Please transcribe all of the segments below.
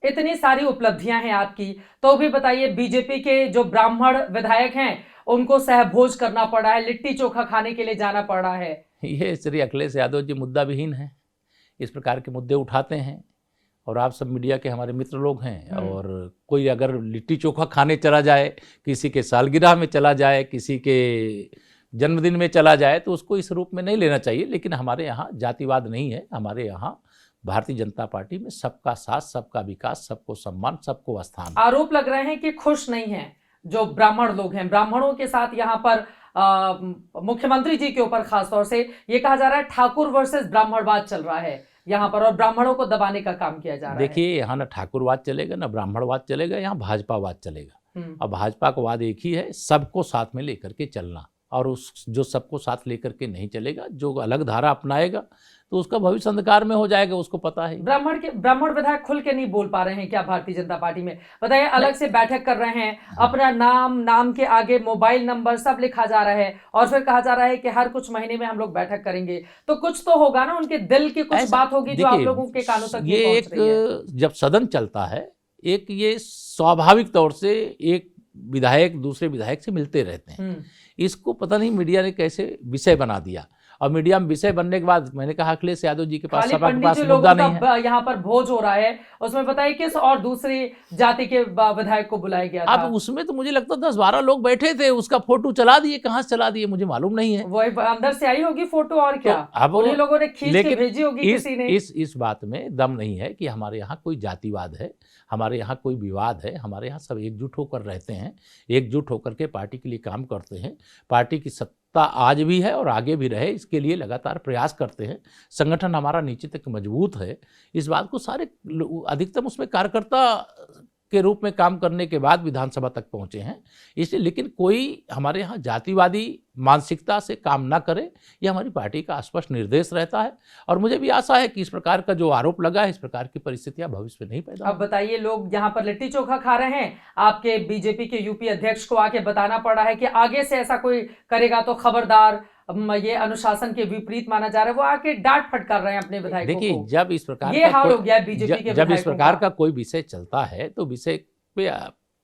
इतनी सारी उपलब्धियां हैं आपकी, तो भी बताइए बीजेपी के जो ब्राह्मण विधायक हैं उनको सहभोज करना पड़ा है, लिट्टी चोखा खाने के लिए जाना पड़ा है। ये श्री अखिलेश यादव जी मुद्दा विहीन है, इस प्रकार के मुद्दे उठाते हैं और आप सब मीडिया के हमारे मित्र लोग हैं। और कोई अगर लिट्टी चोखा खाने चला जाए, किसी के सालगिरह में चला जाए, किसी के जन्मदिन में चला जाए, तो उसको इस रूप में नहीं लेना चाहिए। लेकिन हमारे यहाँ जातिवाद नहीं है, हमारे यहाँ भारतीय जनता पार्टी में सबका साथ, सबका विकास, सबको सम्मान, सबको स्थान। आरोप लग रहे हैं कि खुश नहीं हैं जो ब्राह्मण लोग हैं, ब्राह्मणों के साथ यहाँ पर मुख्यमंत्री जी के ऊपर खासतौर से ये कहा जा रहा है ठाकुर वर्सेस ब्राह्मणवाद चल रहा है यहाँ पर, और ब्राह्मणों को दबाने का काम किया जा रहा है। देखिए, यहाँ ना ठाकुरवाद चलेगा ना ब्राह्मणवाद चलेगा, यहाँ भाजपावाद चलेगा। अब भाजपा का वाद एक ही है, सबको साथ में लेकर के चलना। और उस जो सबको साथ लेकर के नहीं चलेगा, जो अलग धारा अपनाएगा, तो उसका भविष्य अंधकार में हो जाएगा, उसको पता है। ब्राह्मण विधायक खुल के नहीं बोल पा रहे हैं क्या भारतीय जनता पार्टी में? बताइए, अलग से बैठक कर रहे हैं, अपना नाम के आगे मोबाइल नंबर सब लिखा जा रहा है, और फिर कहा जा रहा है कि हर कुछ महीने में हम लोग बैठक करेंगे। तो कुछ तो होगा ना, उनके दिल की कुछ बात होगी जो आप लोगों के कानों तक ये पहुंच रही है। जब सदन चलता है, एक ये स्वाभाविक तौर से एक विधायक दूसरे विधायक से मिलते रहते हैं। इसको पता नहीं मीडिया ने कैसे विषय बना दिया, और मीडिया में विषय बनने के बाद मैंने कहा अखिलेश यादव जी के पास सभा के पास मुद्दा नहीं है। यहाँ पर भोज हो रहा है, उसमें बताइए किस और दूसरी जाति के विधायक को बुलाया गया था? अब उसमें तो मुझे लगता 10-12 लोग बैठे थे, उसका फोटो चला दिए, कहाँ से चला दिए मुझे मालूम नहीं है। वो अंदर से आई होगी फोटो, और क्या अब उन्हीं लोगों ने खींच के भेजी होगी किसी ने। इस बात में दम नहीं है कि हमारे यहाँ कोई जातिवाद है, हमारे यहाँ कोई विवाद है। हमारे यहाँ सब एकजुट होकर रहते हैं, एकजुट होकर के पार्टी के लिए काम करते हैं। पार्टी की सत्ता आज भी है और आगे भी रहे, इसके लिए लगातार प्रयास करते हैं। संगठन हमारा नीचे तक मजबूत है, इस बात को सारे अधिकतम उसमें कार्यकर्ता के रूप में काम करने के बाद विधानसभा तक पहुंचे हैं। इसलिए लेकिन कोई हमारे यहाँ जातिवादी मानसिकता से काम ना करे, यह हमारी पार्टी का स्पष्ट निर्देश रहता है। और मुझे भी आशा है कि इस प्रकार का जो आरोप लगा है, इस प्रकार की परिस्थितियां भविष्य में नहीं पैदा। अब बताइए, लोग यहाँ पर लिट्टी चोखा खा रहे हैं, आपके बीजेपी के यूपी अध्यक्ष को आके बताना पड़ा है कि आगे से ऐसा कोई करेगा तो खबरदार, ये अनुशासन के विपरीत माना जा रहा है। वो आके डांट फटकार रहे हैं अपने विधायकों को। देखिए, जब इस प्रकार ये हाल हो गया बीजेपी के, जब इस प्रकार का कोई विषय चलता है, तो विषय पे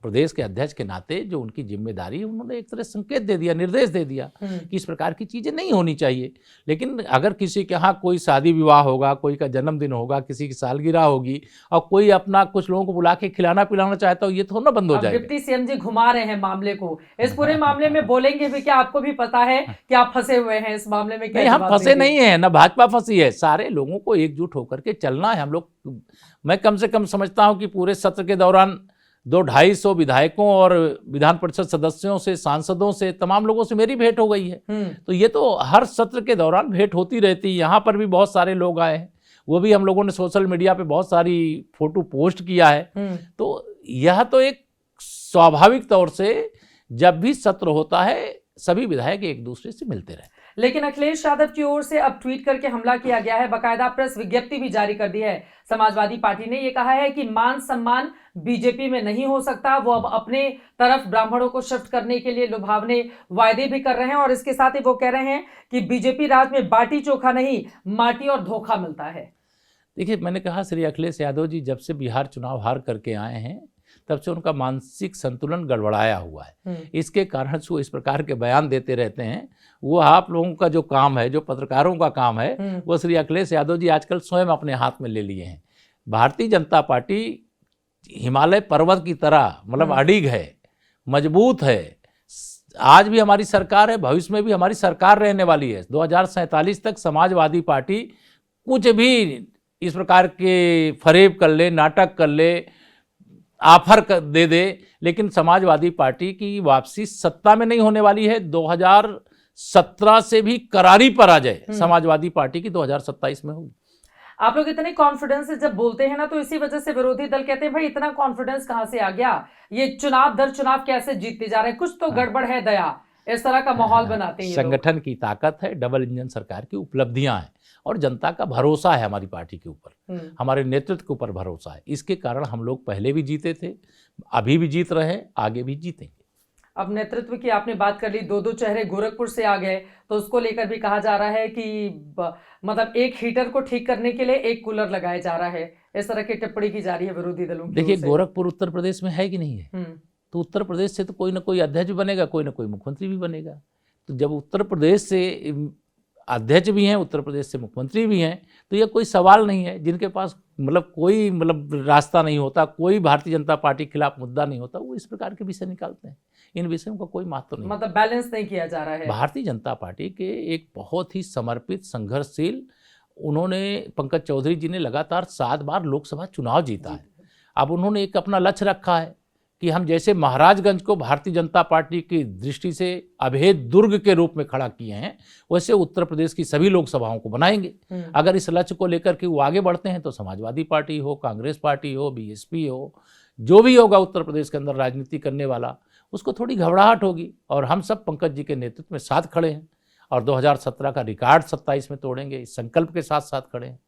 प्रदेश के अध्यक्ष के नाते जो उनकी जिम्मेदारी है, उन्होंने एक तरह संकेत दे दिया, निर्देश दे दिया कि इस प्रकार की चीजें नहीं होनी चाहिए। लेकिन अगर किसी के यहाँ कोई शादी विवाह होगा, कोई का जन्मदिन होगा, किसी की सालगिरह होगी, और कोई अपना कुछ लोगों को बुला के खिलाना पिलाना चाहता हो, ये थोड़ा ना बंद हो जाएगा। डिप्टी सीएम जी घुमा रहे हैं मामले को, इस पूरे मामले में बोलेंगे भी क्या? आपको भी पता है कि आप फंसे हुए हैं इस मामले में। नहीं, हम फंसे नहीं है, ना भाजपा फंसी है। सारे लोगों को एकजुट होकर के चलना है हम लोग। मैं कम से कम समझता हूँ कि पूरे सत्र के दौरान 200-250 विधायकों और विधान परिषद सदस्यों से, सांसदों से, तमाम लोगों से मेरी भेंट हो गई है। तो ये तो हर सत्र के दौरान भेंट होती रहती है। यहाँ पर भी बहुत सारे लोग आए हैं, वो भी हम लोगों ने सोशल मीडिया पे बहुत सारी फोटो पोस्ट किया है। तो यह तो एक स्वाभाविक तौर से जब भी सत्र होता है, सभी विधायक एक दूसरे से मिलते रहे। लेकिन अखिलेश यादव की ओर से अब ट्वीट करके हमला किया गया है, बाकायदा प्रेस विज्ञप्ति भी जारी कर दी है। समाजवादी पार्टी ने यह कहा है कि मान सम्मान बीजेपी में नहीं हो सकता। वो अब अपने तरफ ब्राह्मणों को शिफ्ट करने के लिए लुभावने वायदे भी कर रहे हैं, और इसके साथ ही वो कह रहे हैं कि बीजेपी राज में बाटी चोखा नहीं, माटी और धोखा मिलता है। देखिए, मैंने कहा श्री अखिलेश यादव जी जब से बिहार चुनाव हार करके आए हैं, तब से उनका मानसिक संतुलन गड़बड़ाया हुआ है। इसके कारण से वो इस प्रकार के बयान देते रहते हैं। वो आप लोगों का जो काम है, जो पत्रकारों का काम है, वो श्री अखिलेश यादव जी आजकल स्वयं अपने हाथ में ले लिए हैं। भारतीय जनता पार्टी हिमालय पर्वत की तरह मतलब अडिग है, मजबूत है। आज भी हमारी सरकार है, भविष्य में भी हमारी सरकार रहने वाली है। 2047 तक समाजवादी पार्टी कुछ भी इस प्रकार के फरेब कर ले, नाटक कर ले, ऑफर दे दे, लेकिन समाजवादी पार्टी की वापसी सत्ता में नहीं होने वाली है। 2017 से भी करारी पराजय समाजवादी पार्टी की 2027 में होगी। आप लोग इतने कॉन्फिडेंस से जब बोलते हैं ना, तो इसी वजह से विरोधी दल कहते हैं भाई इतना कॉन्फिडेंस कहां से आ गया, ये चुनाव दर चुनाव कैसे जीतते जा रहे हैं, कुछ तो गड़बड़ है दया, इस तरह का माहौल बनाते हैं। संगठन की ताकत है, डबल इंजन सरकार की उपलब्धियां हैं, और जनता का भरोसा है हमारी पार्टी के ऊपर, हमारे नेतृत्व के ऊपर भरोसा है। इसके कारण हम लोग पहले भी जीते थे, अभी भी जीत रहे, आगे भी जीतेंगे। अब नेतृत्व की आपने बात कर ली, 2-2 चेहरे गोरखपुर से आ गए, तो उसको लेकर भी कहा जा रहा है कि मतलब एक हीटर को ठीक करने के लिए एक कूलर लगाया जा रहा है। इस तरह की टिप्पणी की जा रही है विरोधी दलों की देखिए, ओर से। गोरखपुर उत्तर प्रदेश में है कि नहीं है? तो उत्तर प्रदेश से तो कोई ना कोई अध्यक्ष बनेगा, कोई ना कोई मुख्यमंत्री भी बनेगा। तो जब उत्तर प्रदेश से अध्यक्ष भी हैं, उत्तर प्रदेश से मुख्यमंत्री भी हैं, तो यह कोई सवाल नहीं है। जिनके पास कोई रास्ता नहीं होता, कोई भारतीय जनता पार्टी के खिलाफ मुद्दा नहीं होता, वो इस प्रकार के विषय निकालते हैं। इन विषयों का कोई महत्व नहीं, मतलब बैलेंस नहीं किया जा रहा है। भारतीय जनता पार्टी के एक बहुत ही समर्पित, संघर्षशील, उन्होंने, पंकज चौधरी जी ने लगातार 7 बार लोकसभा चुनाव जीता है। अब उन्होंने एक अपना लक्ष्य रखा है कि हम जैसे महाराजगंज को भारतीय जनता पार्टी की दृष्टि से अभेद दुर्ग के रूप में खड़ा किए हैं, वैसे उत्तर प्रदेश की सभी लोकसभाओं को बनाएंगे। अगर इस लक्ष्य को लेकर के वो आगे बढ़ते हैं तो समाजवादी पार्टी हो, कांग्रेस पार्टी हो, बीएसपी हो, जो भी होगा उत्तर प्रदेश के अंदर राजनीति करने वाला, उसको थोड़ी घबराहट होगी। और हम सब पंकज जी के नेतृत्व में साथ खड़े हैं और 2017 का रिकॉर्ड 27 में तोड़ेंगे, इस संकल्प के साथ साथ खड़े हैं।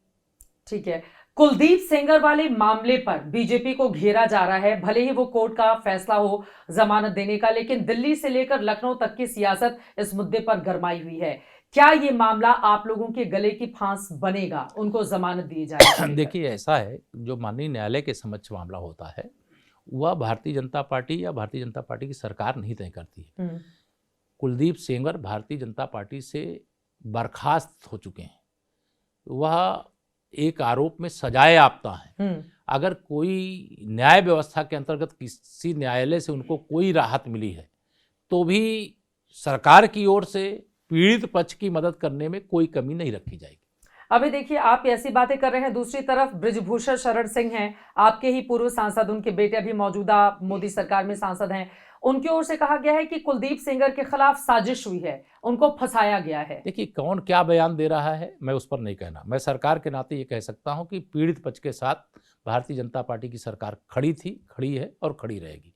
ठीक है, कुलदीप सेंगर वाले मामले पर बीजेपी को घेरा जा रहा है। भले ही वो कोर्ट का फैसला हो जमानत देने का, लेकिन दिल्ली से लेकर लखनऊ तक की सियासत इस मुद्दे पर गरमाई हुई है। क्या ये मामला आप लोगों के गले की फांस बनेगा, उनको जमानत दी जाए? देखिए, ऐसा है, जो माननीय न्यायालय के समक्ष मामला होता है वह भारतीय जनता पार्टी या भारतीय जनता पार्टी की सरकार नहीं तय करती है। कुलदीप सेंगर भारतीय जनता पार्टी से बर्खास्त हो चुके हैं, वह एक आरोप में सजाए याफ्ता है। अगर कोई न्याय व्यवस्था के अंतर्गत किसी न्यायालय से उनको कोई राहत मिली है तो भी सरकार की ओर से पीड़ित पक्ष की मदद करने में कोई कमी नहीं रखी जाएगी। अभी देखिए, आप ऐसी बातें कर रहे हैं, दूसरी तरफ बृजभूषण शरण सिंह हैं, आपके ही पूर्व सांसद, उनके बेटे अभी मौजूदा मोदी सरकार में सांसद हैं। उनकी ओर से कहा गया है कि कुलदीप सेंगर के खिलाफ साजिश हुई है, उनको फंसाया गया है। देखिए, कौन क्या बयान दे रहा है मैं उस पर नहीं कहना। मैं सरकार के नाते ये कह सकता हूं कि पीड़ित पक्ष के साथ भारतीय जनता पार्टी की सरकार खड़ी थी, खड़ी है और खड़ी रहेगी।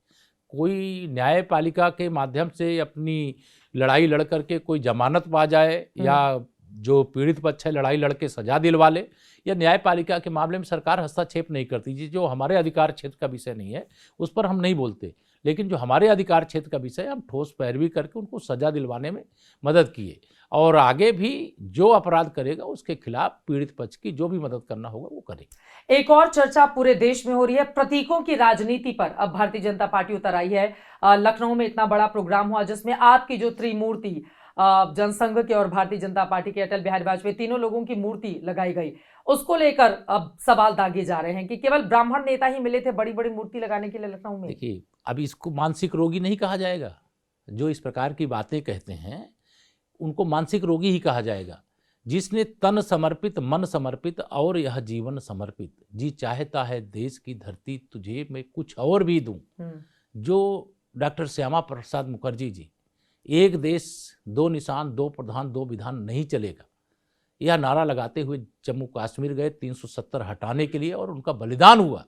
कोई न्यायपालिका के माध्यम से अपनी लड़ाई लड़ करके कोई जमानत पा जाए या जो पीड़ित पक्ष है लड़ाई लड़के सजा दिलवा ले, या न्यायपालिका के मामले में सरकार हस्तक्षेप नहीं करती। जी, जो हमारे अधिकार क्षेत्र का विषय नहीं है उस पर हम नहीं बोलते, लेकिन जो हमारे अधिकार क्षेत्र का विषय, हम ठोस पैरवी करके उनको सजा दिलवाने में मदद किए और आगे भी जो अपराध करेगा उसके खिलाफ पीड़ित पक्ष की जो भी मदद करना होगा वो करेगा। एक और चर्चा पूरे देश में हो रही है प्रतीकों की राजनीति पर। अब भारतीय जनता पार्टी उतर आई है। लखनऊ में इतना बड़ा प्रोग्राम हुआ जिसमें आपकी जो त्रिमूर्ति, जनसंघ के और भारतीय जनता पार्टी के अटल बिहारी वाजपेयी, तीनों लोगों की मूर्ति लगाई गई। उसको लेकर अब सवाल दागे जा रहे हैं कि केवल ब्राह्मण नेता ही मिले थे बड़ी बड़ी मूर्ति लगाने के लिए लखनऊ में। देखिए, अभी इसको मानसिक रोगी नहीं कहा जाएगा। जो इस प्रकार की बातें कहते हैं उनको मानसिक रोगी ही कहा जाएगा। जिसने तन समर्पित, मन समर्पित और यह जीवन समर्पित, जी चाहता है देश की धरती तुझे मैं कुछ और भी दूं। जो डॉक्टर श्यामा प्रसाद मुखर्जी जी, एक देश दो निशान, दो प्रधान, दो विधान नहीं चलेगा, यह नारा लगाते हुए जम्मू कश्मीर गए 370 हटाने के लिए और उनका बलिदान हुआ।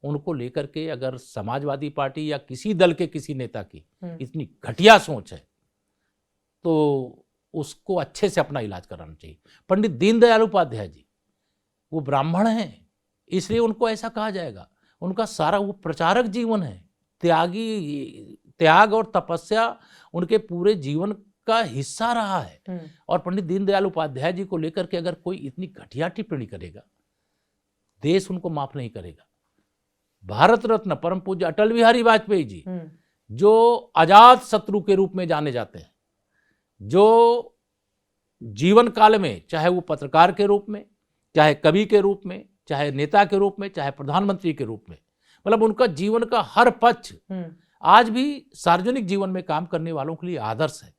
उनको लेकर के अगर समाजवादी पार्टी या किसी दल के किसी नेता की इतनी घटिया सोच है तो उसको अच्छे से अपना इलाज कराना चाहिए। पंडित दीनदयाल उपाध्याय जी, वो ब्राह्मण हैं इसलिए उनको ऐसा कहा जाएगा। उनका सारा वो प्रचारक जीवन है, त्याग और तपस्या उनके पूरे जीवन का हिस्सा रहा है। और पंडित दीनदयाल उपाध्याय जी को लेकर के अगर कोई इतनी घटिया टिप्पणी करेगा, देश उनको माफ नहीं करेगा। भारत रत्न परम पूज्य अटल बिहारी वाजपेयी जी, जो अजात शत्रु के रूप में जाने जाते हैं, जो जीवन काल में चाहे वो पत्रकार के रूप में, चाहे कवि के रूप में, चाहे नेता के रूप में, चाहे प्रधानमंत्री के रूप में, मतलब उनका जीवन का हर पक्ष आज भी सार्वजनिक जीवन में काम करने वालों के लिए आदर्श है।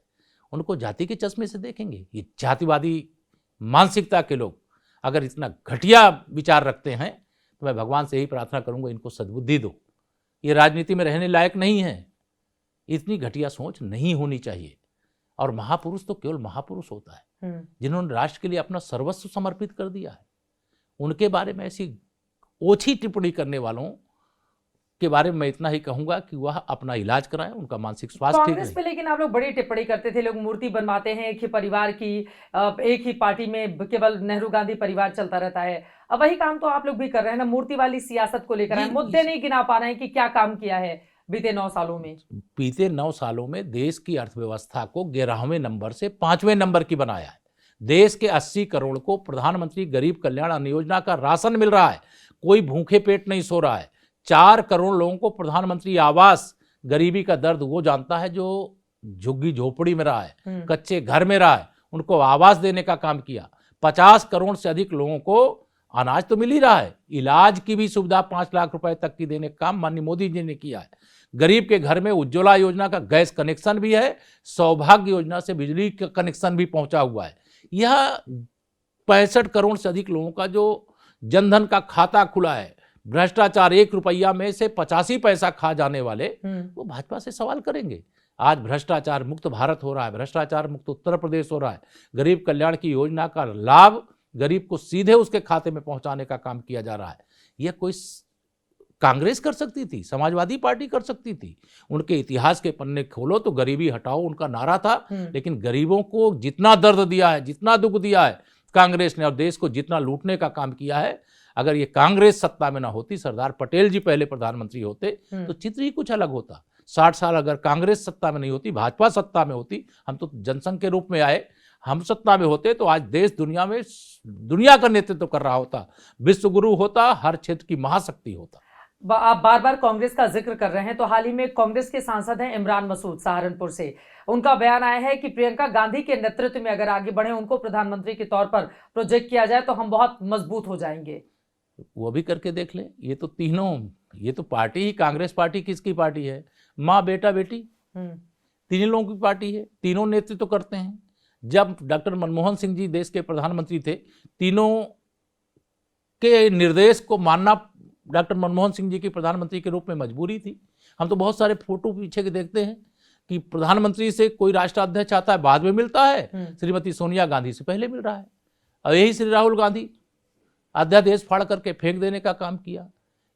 उनको जाति के चश्मे से देखेंगे। ये जातिवादी मानसिकता के लोग अगर इतना घटिया विचार रखते हैं तो मैं भगवान से यही प्रार्थना करूंगा, इनको सद्बुद्धि दो। ये राजनीति में रहने लायक नहीं है, इतनी घटिया सोच नहीं होनी चाहिए। और महापुरुष तो केवल महापुरुष होता है जिन्होंने राष्ट्र के लिए अपना सर्वस्व समर्पित कर दिया है। उनके बारे में ऐसी ओछी टिप्पणी करने वालों के बारे में मैं इतना ही कहूंगा कि वह अपना इलाज कराएं, उनका मानसिक स्वास्थ्य ठीक कांग्रेस पे लेकिन आप लोग बड़ी टिप्पणी करते थे, लोग मूर्ति बनवाते हैं एक ही परिवार की, एक ही पार्टी में केवल नेहरू गांधी परिवार चलता रहता है। अब वही काम तो आप लोग भी कर रहे हैं ना, मूर्ति वाली सियासत को लेकर। मुद्दे नहीं गिना पा रहे हैं कि क्या काम किया है बीते 9 सालों में। बीते 9 सालों में देश की अर्थव्यवस्था को 11वें नंबर से 5वें नंबर की बनाया है। देश के 80 करोड़ को प्रधानमंत्री गरीब कल्याण अन्न योजना का राशन मिल रहा है। कोई भूखे पेट नहीं सो रहा है। 4 करोड़ लोगों को प्रधानमंत्री आवास, गरीबी का दर्द वो जानता है जो झुग्गी झोपड़ी में रहा है, कच्चे घर में रहा है, उनको आवास देने का काम किया। 50 करोड़ से अधिक लोगों को अनाज तो मिल ही रहा है, इलाज की भी सुविधा 5 लाख रुपए तक की देने का काम माननीय मोदी जी ने किया है। गरीब के घर में उज्ज्वला योजना का गैस कनेक्शन भी है, सौभाग्य योजना से बिजली का कनेक्शन भी पहुंचा हुआ है। यह 65 करोड़ से अधिक लोगों का जो जनधन का खाता खुला है, भ्रष्टाचार 1 रुपया में से 85 पैसा खा जाने वाले वो भाजपा से सवाल करेंगे। आज भ्रष्टाचार मुक्त भारत हो रहा है, भ्रष्टाचार मुक्त उत्तर प्रदेश हो रहा है, गरीब कल्याण की योजना का लाभ गरीब को सीधे उसके खाते में पहुंचाने का काम किया जा रहा है। यह कोई कांग्रेस कर सकती थी, समाजवादी पार्टी कर सकती थी। उनके इतिहास के पन्ने खोलो तो गरीबी हटाओ उनका नारा था, लेकिन गरीबों को जितना दर्द दिया है, जितना दुख दिया है कांग्रेस ने, और देश को जितना लूटने का काम किया है, अगर ये कांग्रेस सत्ता में ना होती, सरदार पटेल जी पहले प्रधानमंत्री होते तो चित्र ही कुछ अलग होता। 60 साल अगर कांग्रेस सत्ता में नहीं होती, भाजपा सत्ता में होती, हम तो जनसंघ के रूप में आए, हम सत्ता में होते तो आज देश दुनिया का नेतृत्व कर रहा होता, विश्व गुरु होता, हर क्षेत्र की महाशक्ति होता। आप बार बार कांग्रेस का जिक्र कर रहे हैं, तो हाल ही में कांग्रेस के सांसद हैं इमरान मसूद सहारनपुर से, उनका बयान आया है कि प्रियंका गांधी के नेतृत्व में अगर आगे बढ़े, उनको प्रधानमंत्री के तौर पर प्रोजेक्ट किया जाए तो हम बहुत मजबूत हो जाएंगे। वो भी करके देख लें। ये तो तीनों, ये तो पार्टी ही, कांग्रेस पार्टी किसकी पार्टी है? माँ बेटा बेटी तीन लोगों की पार्टी है, तीनों नेतृत्व करते हैं। जब डॉक्टर मनमोहन सिंह जी देश के प्रधानमंत्री थे, तीनों के निर्देश को मानना डॉक्टर मनमोहन सिंह जी की प्रधानमंत्री के रूप में मजबूरी थी। हम तो बहुत सारे फोटो पीछे के देखते हैं कि प्रधानमंत्री से कोई राष्ट्राध्यक्ष आता है बाद में मिलता है, श्रीमती सोनिया गांधी से पहले मिल रहा है। और यही श्री राहुल गांधी अध्यादेश फाड़ करके फेंक देने का काम किया।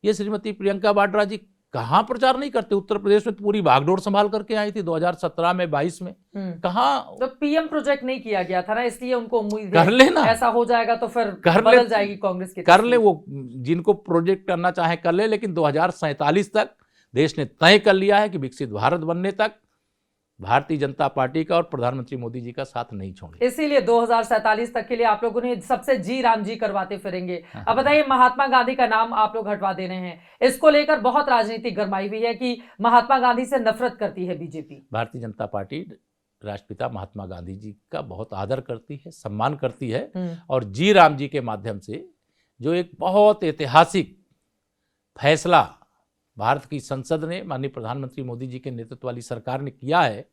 ये श्रीमती प्रियंका वाड्रा जी कहाँ प्रचार नहीं करते? उत्तर प्रदेश में पूरी भागदौड़ संभाल करके आई थी 2017 में, 22 में। कहाँ तो पीएम प्रोजेक्ट नहीं किया गया था ना, इसलिए उनको उम्मीद कर लेना, ऐसा हो जाएगा तो फिर बदल जाएगी कांग्रेस की। कर ले, वो जिनको प्रोजेक्ट करना चाहे कर ले, लेकिन 2047 तक देश ने तय कर लिया है कि विकसित भारत बनने तक भारतीय जनता पार्टी का और प्रधानमंत्री मोदी जी का साथ नहीं छोड़े। इसीलिए 2047 तक के लिए आप लोगों ने सबसे जी राम जी करवाते फिरेंगे। अब बताइए, महात्मा गांधी का नाम आप लोग हटवा दे रहे हैं, इसको लेकर बहुत राजनीतिक गरमाई हुई है कि महात्मा गांधी से नफरत करती है बीजेपी। भारतीय जनता पार्टी राष्ट्रपिता महात्मा गांधी जी का बहुत आदर करती है, सम्मान करती है, और जी राम जी के माध्यम से जो एक बहुत ऐतिहासिक फैसला भारत की संसद ने, माननीय प्रधानमंत्री मोदी जी के नेतृत्व वाली सरकार ने किया है,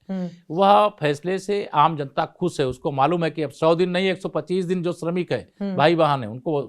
वह फैसले से आम जनता खुश है। उसको मालूम है कि अब 100 दिन नहीं, 125 दिन जो श्रमिक है, भाई बहन है, उनको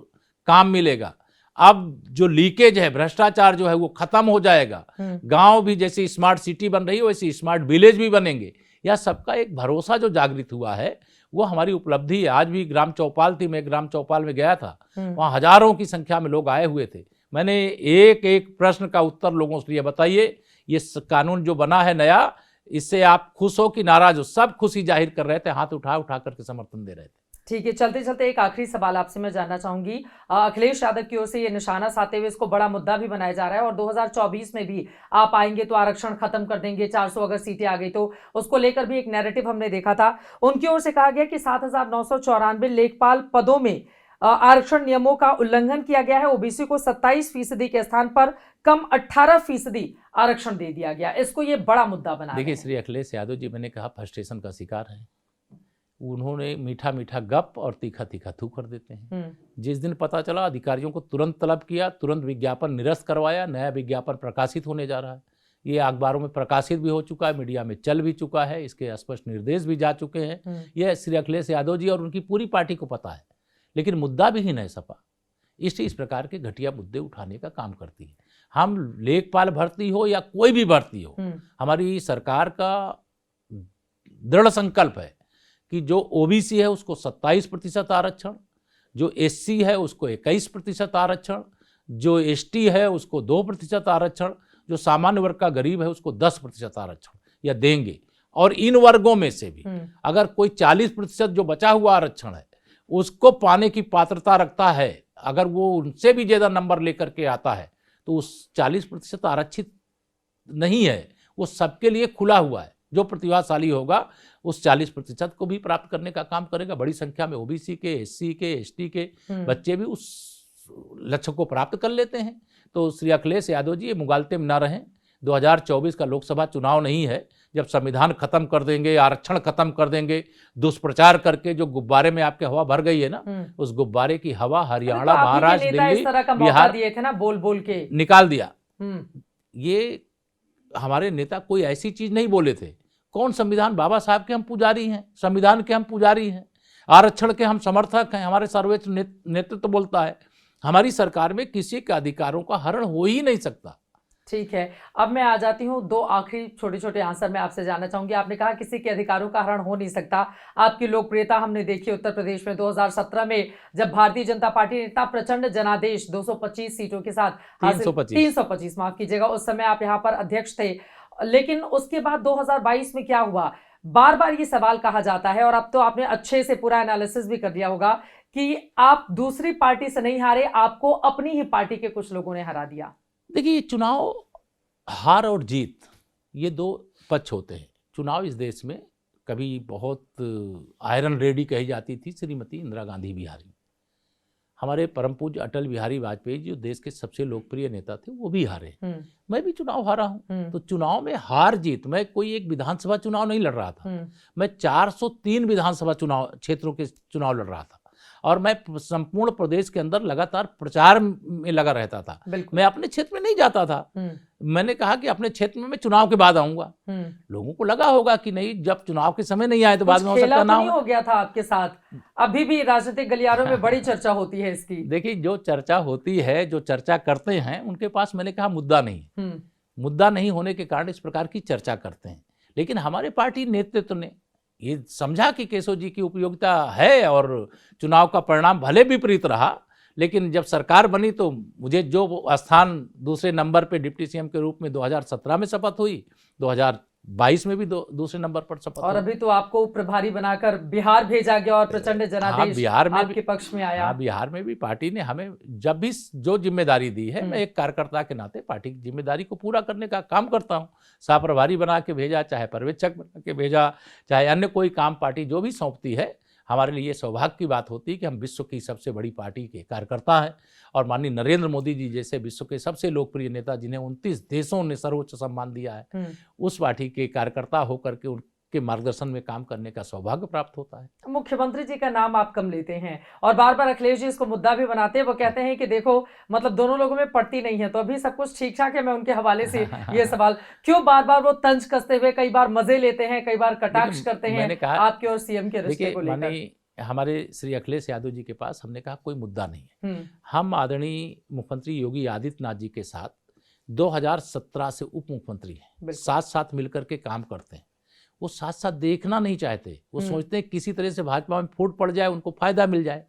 काम मिलेगा। अब जो लीकेज है, भ्रष्टाचार जो है, वो खत्म हो जाएगा। गांव भी जैसे स्मार्ट सिटी बन रही है, वैसे स्मार्ट विलेज भी बनेंगे। यह सबका एक भरोसा जो जागृत हुआ है, वो हमारी उपलब्धि है। आज भी ग्राम चौपाल थी, मैं ग्राम चौपाल में गया था, वहाँ हजारों की संख्या में लोग आए हुए थे। मैंने एक एक प्रश्न का उत्तर लोगों से लिया, बताइए ये कानून जो बना है नया, इससे आप खुश हो कि नाराज हो? सब खुशी जाहिर कर रहे थे, हाथ उठा उठा करके समर्थन दे रहे थे। ठीक है, चलते चलते एक आखिरी सवाल आपसे मैं जानना चाहूंगी। अखिलेश यादव की ओर से ये निशाना साधते हुए इसको बड़ा मुद्दा भी बनाया जा रहा है, और 2024 में भी आप आएंगे तो आरक्षण खत्म कर देंगे, 400 अगर सीटें आ गई तो, उसको लेकर भी एक नैरेटिव हमने देखा था। उनकी ओर से कहा गया कि 7,994 लेखपाल पदों में आरक्षण नियमों का उल्लंघन किया गया है। ओबीसी को 27% के स्थान पर कम 18% आरक्षण दे दिया गया। इसको ये बड़ा मुद्दा बना। देखिए, श्री अखिलेश यादव जी, मैंने कहा फ्रस्ट्रेशन का शिकार है। उन्होंने मीठा मीठा गप और तीखा तीखा थू कर देते हैं। जिस दिन पता चला, अधिकारियों को तुरंत तलब किया, तुरंत विज्ञापन निरस्त करवाया, नया विज्ञापन प्रकाशित होने जा रहा है। ये अखबारों में प्रकाशित भी हो चुका है, मीडिया में चल भी चुका है, इसके स्पष्ट निर्देश भी जा चुके हैं। यह श्री अखिलेश यादव जी और उनकी पूरी पार्टी को पता है, लेकिन मुद्दा भी नहीं सपा। इस प्रकार के घटिया मुद्दे उठाने का काम करती है। हम लेखपाल भर्ती हो या कोई भी भर्ती हो, हमारी सरकार का दृढ़ संकल्प है कि जो ओबीसी है उसको 27% आरक्षण, जो एससी है उसको 21% आरक्षण, जो एसटी है उसको 2% आरक्षण, जो सामान्य वर्ग का गरीब है उसको 10% आरक्षण या देंगे। और इन वर्गों में से भी अगर कोई 40% जो बचा हुआ आरक्षण है उसको पाने की पात्रता रखता है, अगर वो उनसे भी ज़्यादा नंबर लेकर के आता है, तो उस 40% आरक्षित नहीं है, वो सबके लिए खुला हुआ है। जो प्रतिभाशाली होगा उस 40% को भी प्राप्त करने का काम करेगा। बड़ी संख्या में ओबीसी के, एससी के, एसटी के बच्चे भी उस लक्ष्य को प्राप्त कर लेते हैं। तो श्री अखिलेश यादव जी ये मुगालते में न रहें। 2024 का लोकसभा चुनाव नहीं है। जब संविधान खत्म कर देंगे, आरक्षण खत्म कर देंगे, दुष्प्रचार करके जो गुब्बारे में आपके हवा भर गई है ना, उस गुब्बारे की हवा हरियाणा, महाराष्ट्र, दिल्ली, बिहार दिए थे ना बोल बोल के निकाल दिया। ये हमारे नेता कोई ऐसी चीज नहीं बोले थे। कौन संविधान, बाबा साहब के हम पुजारी हैं, संविधान के हम पुजारी हैं, आरक्षण के हम समर्थक हैं, हमारे सर्वोच्च नेतृत्व बोलता है। हमारी सरकार में किसी के अधिकारों का हरण हो ही नहीं सकता। ठीक है, अब मैं आ जाती हूँ दो आखिरी छोटे छोटे आंसर मैं आपसे जानना चाहूंगी। आपने कहा किसी के अधिकारों का हरण हो नहीं सकता। आपकी लोकप्रियता हमने देखी उत्तर प्रदेश में 2017 में, जब भारतीय जनता पार्टी ने इतना प्रचंड जनादेश 225 सीटों के साथ 325 माफ कीजिएगा, उस समय आप यहाँ पर अध्यक्ष थे। लेकिन उसके बाद 2022 में क्या हुआ, बार बार ये सवाल कहा जाता है, और अब तो आपने अच्छे से पूरा एनालिसिस भी कर दिया होगा कि आप दूसरी पार्टी से नहीं हारे, आपको अपनी ही पार्टी के कुछ लोगों ने हरा दिया। देखिए, चुनाव हार और जीत ये दो पक्ष होते हैं। चुनाव इस देश में कभी बहुत आयरन रेडी कही जाती थी, श्रीमती इंदिरा गांधी भी हारी। हमारे परम पूज्य अटल बिहारी वाजपेयी जो देश के सबसे लोकप्रिय नेता थे वो भी हारे। मैं भी चुनाव हारा हूं। तो चुनाव में हार जीत, मैं कोई एक विधानसभा चुनाव नहीं लड़ रहा था, मैं 403 विधानसभा चुनाव क्षेत्रों के चुनाव लड़ रहा था, और मैं संपूर्ण प्रदेश के अंदर लगातार प्रचार में लगा रहता था। मैं अपने क्षेत्र में नहीं जाता था। मैंने कहा कि अपने क्षेत्र में मैं चुनाव के बाद आऊंगा। लोगों को लगा होगा कि नहीं, जब चुनाव के समय नहीं आए तो बाद में हो सकता ना हो गया था आपके साथ। अभी भी राजनीतिक गलियारों में बड़ी चर्चा होती है इसकी। देखिए, जो चर्चा होती है, जो चर्चा करते हैं, उनके पास मैंने कहा मुद्दा नहीं, मुद्दा नहीं होने के कारण इस प्रकार की चर्चा करते हैं। लेकिन हमारे पार्टी नेतृत्व ने ये समझा कि केशव जी की उपयोगिता है, और चुनाव का परिणाम भले विपरीत रहा, लेकिन जब सरकार बनी तो मुझे जो स्थान दूसरे नंबर पे डिप्टी सीएम के रूप में 2017 में शपथ हुई, 2022 में भी दूसरे नंबर पर शपथ, और अभी तो आपको प्रभारी बनाकर बिहार भेजा गया और प्रचंड जनादेश बिहार में आपके पक्ष में आया। बिहार में भी पार्टी ने हमें जब भी जो जिम्मेदारी दी है, मैं एक कार्यकर्ता के नाते पार्टी की जिम्मेदारी को पूरा करने का काम करता हूँ। सह प्रभारी बना के भेजा, चाहे पर्यवेक्षक बना के भेजा, चाहे अन्य कोई काम पार्टी जो भी सौंपती है, हमारे लिए सौभाग्य की बात होती है कि हम विश्व की सबसे बड़ी पार्टी के कार्यकर्ता हैं। और माननीय नरेंद्र मोदी जी जैसे विश्व के सबसे लोकप्रिय नेता, जिन्हें 29 देशों ने सर्वोच्च सम्मान दिया है, उस पार्टी के कार्यकर्ता होकर के उनके मार्गदर्शन में काम करने का सौभाग्य प्राप्त होता है। मुख्यमंत्री जी का नाम आप कम लेते हैं, और बार बार अखिलेश जी इसको मुद्दा भी बनाते हैं। वो कहते हैं कि देखो, मतलब दोनों लोगों में पड़ती नहीं है, तो अभी सब कुछ ठीक ठाक है। मैं उनके हवाले से ये सवाल, क्यों बार बार वो तंज कसते हुए कई बार मजे लेते हैं, कई बार कटाक्ष करते हैं आपके और सीएम के रिश्ते को लेकर? हमारे श्री अखिलेश यादव जी के पास हमने कहा कोई मुद्दा नहीं है। हम आदरणीय मुख्यमंत्री योगी आदित्यनाथ जी के साथ 2017 से उप मुख्यमंत्री हैं, साथ साथ मिलकर के काम करते हैं। वो साथ साथ देखना नहीं चाहते, वो सोचते हैं किसी तरह से भाजपा में फूट पड़ जाए, उनको फायदा मिल जाए।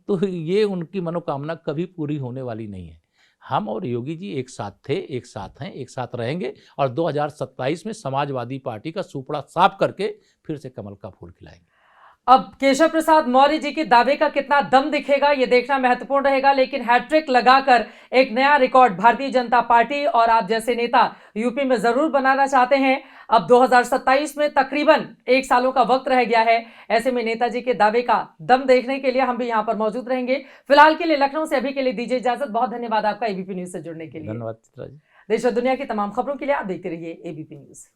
तो ये उनकी मनोकामना कभी पूरी होने वाली नहीं है। हम और योगी जी एक साथ थे, एक साथ हैं, एक साथ रहेंगे, और 2027 में समाजवादी पार्टी का सुपड़ा साफ करके फिर से कमल का फूल खिलाएंगे। अब केशव प्रसाद मौर्य जी के दावे का कितना दम दिखेगा ये देखना महत्वपूर्ण रहेगा, लेकिन हैट्रिक लगाकर एक नया रिकॉर्ड भारतीय जनता पार्टी और आप जैसे नेता यूपी में जरूर बनाना चाहते हैं। अब 2027 में तकरीबन 1 सालों का वक्त रह गया है। ऐसे में नेताजी के दावे का दम देखने के लिए हम भी यहाँ पर मौजूद रहेंगे। फिलहाल के लिए लखनऊ से अभी के लिए दीजिए इजाजत। बहुत धन्यवाद आपका एबीपी न्यूज से जुड़ने के लिए। धन्यवाद चित्रा जी। देश और दुनिया की तमाम खबरों के लिए आप देखते रहिए एबीपी न्यूज।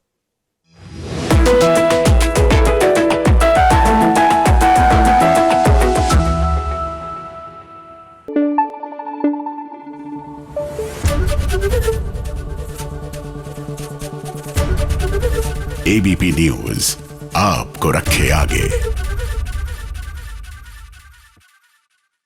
एबीपी न्यूज आपको रखे आगे।